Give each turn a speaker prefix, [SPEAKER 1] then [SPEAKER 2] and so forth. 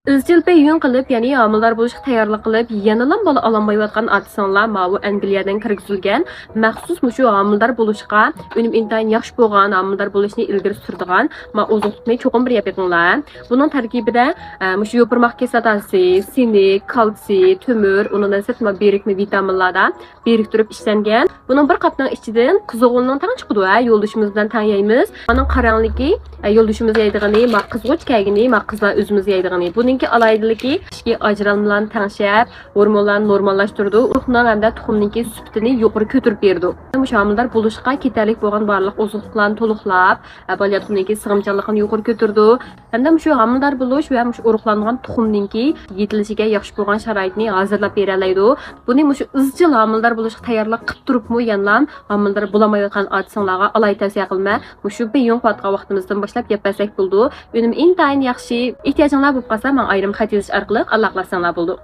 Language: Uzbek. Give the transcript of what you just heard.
[SPEAKER 1] izchil beyun qilib, ya'ni homillar bo'lishga tayyorlik qilib, yanalam bola ololmayotgan otasanlar bu Angliyadan kirgizilgan maxsus mushu homillar bo'lishga unim intayin yaxshi bo'lgan homillar bo'lishni ilgari surdigan oziqlikni cho'qim bir yapinglar. Buning tarkibida mushu yo'pirmoq kislotasi, sinik, kalsiy, temir, undan sirtma berikma vitaminlardan biriktirib ishlangan. Buning bir qopning ichidan qizg'ulning tang chiqdi va yo'ldoshimiz bilan tang yeymiz. Uning qarangligi yo'ldoshimiz yeydigani, qizg'uch kaygini, qizlar o'zimiz yeydigani. Buningki alaydiligi ishki ajralmalarni tangshab, hormonlarni normallashtirdi. Ruhning hamda tuxumningki sifatini yuqori ko'tarib berdi. Mushu homillar bo'lishga ketarlik bo'lgan barliq oziqlarni to'liqlab, balyatxonning sig'imchanligini yuqori ko'tardi. Hamda mushu homillar bo'lish va mushu urug'langan tuxumningki yetilishiga yaxshi bo'lgan sharoitni hozirlab beralaydi. Buni mushu izchil homillar bo'lishga tayyorlik qilib turibmi, yanlam homillar bo'lamayotgan otasanlarga alay tavsiya qilma. Mushu beyong qatqa vaqtimizdan boshlab yapasak bo'ldi. Unim intayin yaxshi ehtiyojinglar bo'lib qolsa, men ayrim xat yozish orqali aloqalashsanglar bo'ldi.